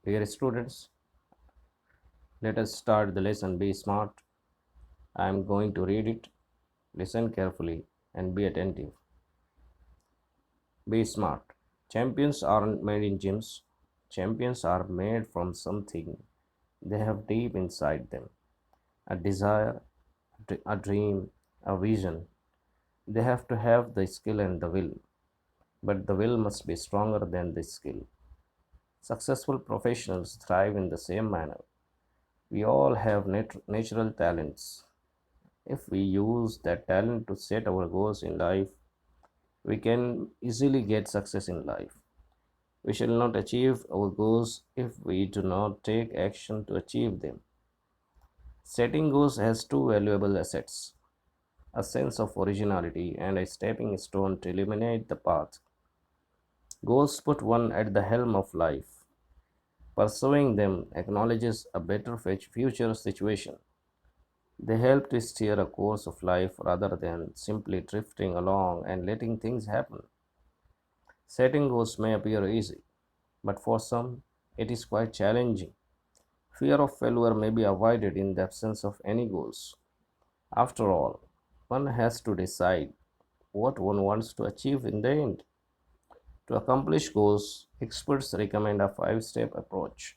Dear students, let us start the lesson. Be smart. I am going to read it. Listen carefully and be attentive. Be smart. Champions aren't made in gyms. Champions are made from something they have deep inside them, a desire, a dream, a vision. They have to have the skill and the will, but the will must be stronger than the skill. Successful professionals thrive in the same manner. We all have natural talents. If we use that talent to set our goals in life, we can easily get success in life. We shall not achieve our goals if we do not take action to achieve them. Setting goals has two valuable assets: a sense of originality and a stepping stone to illuminate the path. Goals put one at the helm of life. Pursuing them acknowledges a better future situation. They help to steer a course of life rather than simply drifting along and letting things happen. Setting goals may appear easy, but for some, it is quite challenging. Fear of failure may be avoided in the absence of any goals. After all, one has to decide what one wants to achieve in the end. To accomplish goals, experts recommend a five-step approach.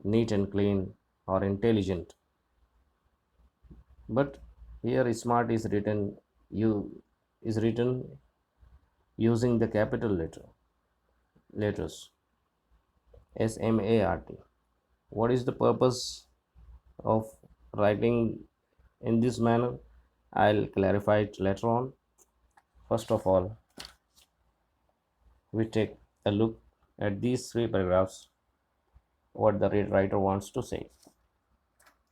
neat and clean or intelligent, but here smart is written using the capital letters SMART. What is the purpose of writing in this manner? I'll clarify it later on. First of all, we take a look at these 3 paragraphs, what the writer wants to say.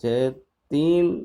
3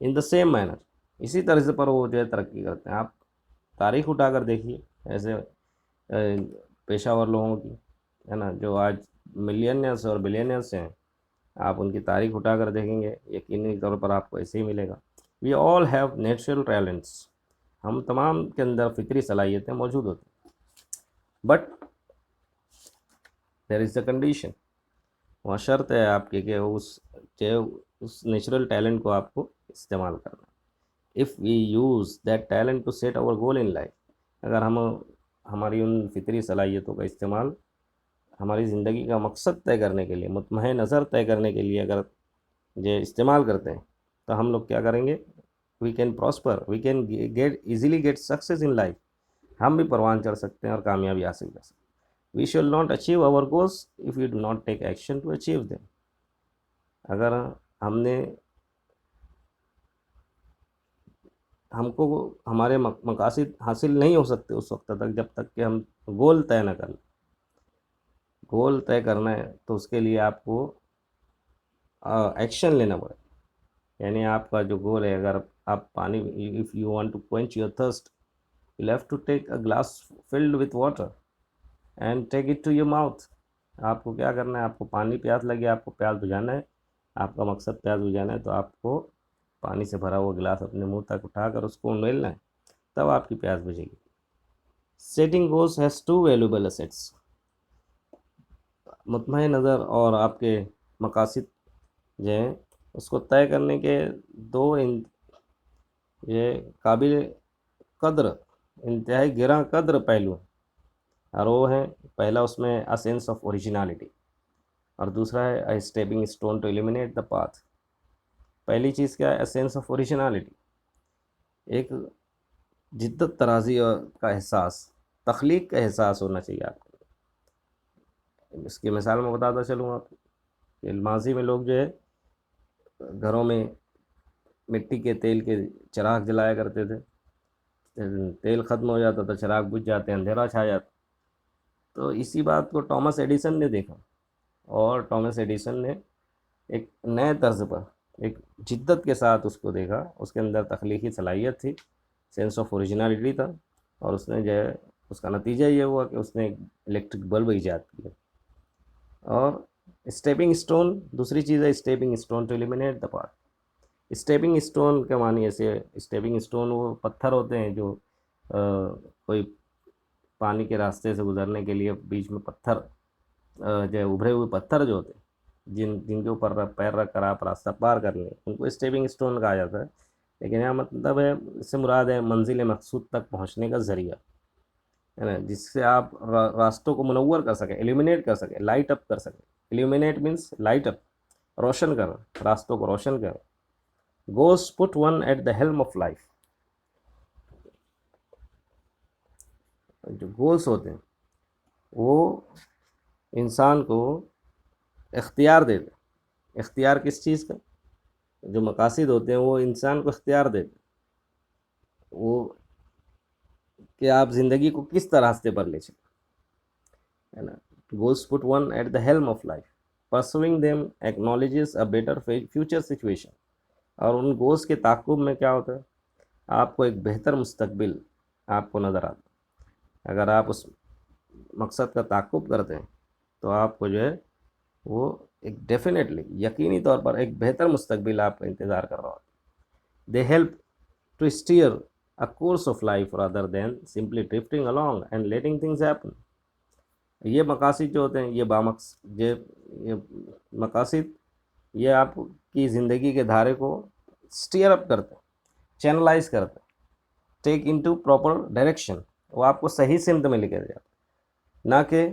in the same manner, اسی طرح پر وہ جو ہے ترقی کرتے ہیں. آپ تاریخ اٹھا کر دیکھیے ایسے پیشہ ور لوگوں کی، ہے نا، جو آج ملینئرس اور بلینئرس ہیں، آپ ان کی تاریخ اٹھا کر دیکھیں گے یقینی طور پر آپ کو ایسے ہی ملے گا. وی آل ہیو نیچرل ٹیلنٹس، ہم تمام کے اندر فطری صلاحیتیں موجود ہوتی ہیں. But there is a condition, وہاں شرط ہے آپ کی کہ اس نیچرل ٹیلنٹ کو آپ کو استعمال کرنا. If we use that talent to set our goal in life, اگر ہم ہماری ان فطری صلاحیتوں کا استعمال ہماری زندگی کا مقصد طے کرنے کے لیے، مطمئن نظر طے کرنے کے لیے اگر یہ استعمال کرتے ہیں، تو ہم لوگ کیا کریں گے؟ We can prosper, we can easily get success in life. ہم بھی پروان چڑھ سکتے ہیں اور کامیابی حاصل کر سکتے ہیں. We shall not achieve our goals if you do not take action to achieve them. اگر ہم کو ہمارے مقاصد حاصل نہیں ہو سکتے اس وقت تک جب تک کہ ہم گول طے نہ کر لیں. گول طے کرنا ہے تو اس کے لیے آپ کو ایکشن لینا پڑے. یعنی آپ کا جو گول ہے، اگر آپ پانی، if you want to quench your thirst, you have to take a glass filled with water and take it to your mouth. آپ کو کیا کرنا ہے؟ آپ کو پانی پیاس لگے، آپ کو پیاس بجھانا ہے، آپ کا مقصد پیاس بجھانا ہے، تو آپ کو پانی سے بھرا ہوا گلاس اپنے منہ تک اٹھا کر اس کو نویلنا ہے، تب آپ کی پیاس بجھے گی. Setting goals has two valuable assets. مطمئن نظر اور آپ کے مقاصد جو ہیں اس کو طے کرنے کے دو یہ قابل قدر، انتہائی گراں قدر پہلو ہیں. اور وہ ہیں، پہلا اس میں اے سینس آف اوریجنالٹی، اور دوسرا ہے a stepping stone to eliminate the path. پہلی چیز کیا ہے؟ اے سینس آف اوریجنالٹی، ایک جدت طرازی کا احساس، تخلیق کا احساس ہونا چاہیے آپ کو. اس کی مثال میں بتاتا چلوں آپ کو کہ ماضی میں لوگ جو ہے گھروں میں مٹی کے تیل کے چراغ جلایا کرتے تھے. تیل ختم ہو جاتا تھا، چراغ بجھ جاتے، اندھیرا چھا جاتا. تو اسی بات کو ٹامس ایڈیسن نے دیکھا، اور ٹامس ایڈیسن نے ایک نئے طرز پر، ایک جدت کے ساتھ اس کو دیکھا. اس کے اندر تخلیقی صلاحیت تھی، سینس آف اوریجنالٹی تھا، اور اس نے جو ہے اس کا نتیجہ یہ ہوا کہ اس نے الیکٹرک بلب ایجاد کیا. اور اسٹیپنگ اسٹون، دوسری چیز ہے stepping stone to eliminate the path. Stepping stone کے معنی ایسے، اسٹیپنگ اسٹون وہ پتھر ہوتے ہیں جو کوئی پانی کے راستے سے گزرنے کے لیے بیچ میں پتھر جو ہے ابھرے ہوئے پتھر جو ہوتے ہیں، جن کے اوپر پیر رکھ کر آپ راستہ پار کر لیں، ان کو اسٹیپنگ اسٹون کہا جاتا ہے. لیکن یہاں مطلب ہے، اس سے مراد ہے منزل مقصود تک پہنچنے کا ذریعہ، ہے نا، جس سے آپ راستوں کو منور کر سکیں، ایلیمینیٹ کر سکیں، لائٹ اپ کر سکیں. ایلیمینیٹ مینس لائٹ اپ، روشن کرنا، راستوں کو روشن کرنا. Goals put one at the helm of life. جو گولس ہوتے ہیں وہ انسان کو اختیار دیتے. اختیار کس چیز کا؟ جو مقاصد ہوتے ہیں وہ انسان کو اختیار دیتے، وہ کہ آپ زندگی کو کس طرح راستے پر لے چلیں، ہے نا. Goals put one at the helm of life, pursuing them acknowledges a better future situation. اور ان گولس کے تعاقب میں کیا ہوتا ہے؟ آپ کو ایک بہتر مستقبل آپ کو نظر آتا ہے. اگر آپ اس مقصد کا تعاقب کرتے ہیں تو آپ کو جو ہے وہ ایک ڈیفینیٹلی، یقینی طور پر ایک بہتر مستقبل آپ کا انتظار کر رہا ہوتا ہے. They help to steer a course of life rather than simply drifting along and letting things happen. یہ مقاصد جو ہوتے ہیں، یہ مقاصد یہ آپ کی زندگی کے دھارے کو اسٹیئر اپ کرتے ہیں، چینلائز کرتے ہیں، ٹیک ان ٹو پراپر ڈائریکشن. وہ آپ کو صحیح سمت میں لے کے جاتا، نہ کہ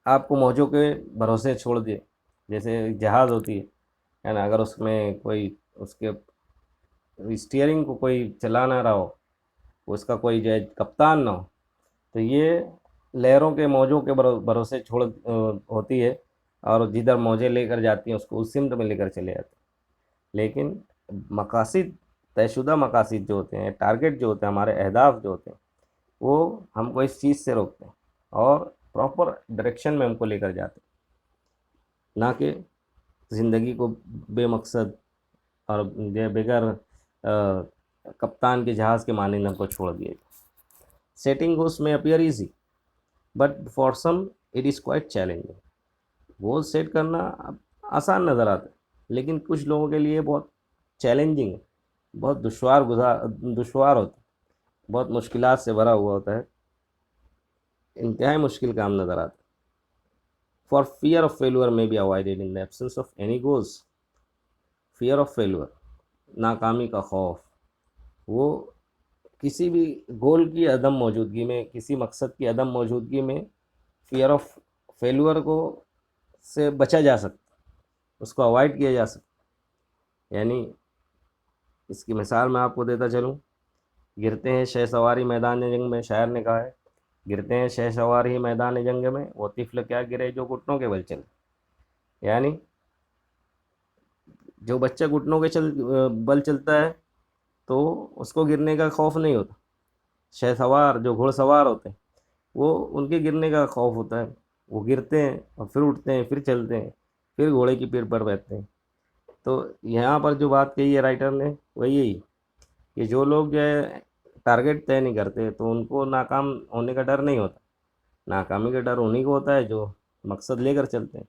آپ کو موجوں کے بھروسے چھوڑ دیے. جیسے جہاز ہوتی ہے نا، اگر اس میں کوئی اس کے اسٹیئرنگ کو کوئی چلا نہ رہا ہو، اس کا کوئی جو ہے کپتان نہ ہو، تو یہ لہروں کے موجوں کے بھروسے چھوڑ ہوتی ہے، اور جدھر موجیں لے کر جاتی ہیں اس کو اس سمت میں لے کر چلے جاتے ہیں. لیکن مقاصد، طے شدہ مقاصد جو ہوتے ہیں، ٹارگیٹ جو ہوتے ہیں، ہمارے اہداف جو ہوتے ہیں، وہ ہم کو اس چیز سے روکتے ہیں اور پراپر ڈائریکشن میں ہم کو لے کر جاتے ہیں، نہ کہ زندگی کو بے مقصد اور بغیر کپتان کے جہاز کے مانند ہم کو چھوڑ دیا. سیٹنگ گولس میں appear easy but for some it is quite challenging. Goal set کرنا آسان نظر آتا ہے لیکن کچھ لوگوں کے لیے بہت چیلنجنگ ہے, بہت دشوار ہوتا ہے, بہت مشکلات سے بھرا ہوا ہوتا ہے, انتہائی مشکل کام نظر آتا ہے. For fear of failure may be avoided in the absence of any goals. Fear of failure, ناکامی کا خوف, وہ کسی بھی گول کی عدم موجودگی میں, کسی مقصد کی عدم موجودگی میں فیئر آف فیلور کو سے بچا جا سکتا, اس کو اوائڈ کیا جا سکتا. یعنی اس کی مثال میں آپ کو دیتا چلوں. گرتے ہیں شہ سواری میدان جنگ میں, شاعر نے کہا ہے گرتے ہیں شہ سواری میدان جنگ میں, وہ طفل کیا گرے جو گھٹنوں کے بل چلے. یعنی جو بچہ گھٹنوں کے بل چلتا ہے تو اس کو گرنے کا خوف نہیں ہوتا. شہ سوار جو گھوڑ سوار ہوتے ہیں وہ ان کے گرنے کا خوف ہوتا ہے, وہ گرتے ہیں اور پھر اٹھتے ہیں, پھر چلتے ہیں, پھر گھوڑے کی پیٹھ پر بیٹھتے ہیں. تو یہاں پر جو بات کہی ہے رائٹر نے وہ یہی کہ جو لوگ جو ہے ٹارگیٹ طے نہیں کرتے تو ان کو ناکام ہونے کا ڈر نہیں ہوتا. ناکامی کا ڈر انہیں کو ہوتا ہے جو مقصد لے کر چلتے ہیں,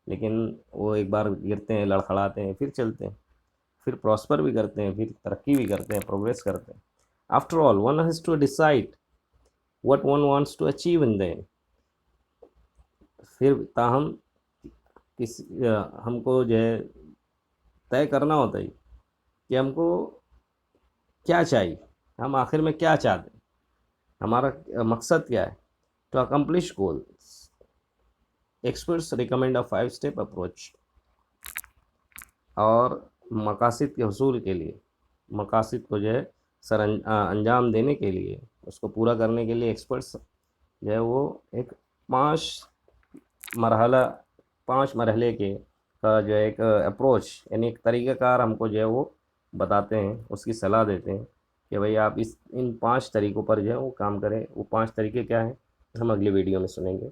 لیکن وہ ایک بار گرتے ہیں, لڑکھڑاتے ہیں, پھر چلتے ہیں, پھر پراسپر بھی کرتے ہیں, پھر ترقی بھی کرتے ہیں, پروگریس کرتے ہیں. After all one has to decide what one wants to achieve in the end. پھر تاہم ہم کو جو ہے طے کرنا ہوتا ہے کہ ہم کو کیا چاہیے, ہم آخر میں کیا چاہتے ہیں, ہمارا مقصد کیا ہے. To accomplish goals experts recommend a 5 step approach. اور مقاصد کے حصول کے لیے, مقاصد کو جو ہے انجام دینے کے لیے, اس کو پورا کرنے کے لیے ایکسپرٹس جو ہے وہ ایک 5 مرحلے کے کا جو ہے ایک اپروچ یعنی ایک طریقہ کار ہم کو جو ہے وہ بتاتے ہیں, اس کی صلاح دیتے ہیں کہ بھئی آپ ان 5 طریقوں پر جو ہے وہ کام کریں. وہ 5 طریقے کیا ہیں ہم اگلی ویڈیو میں سنیں گے.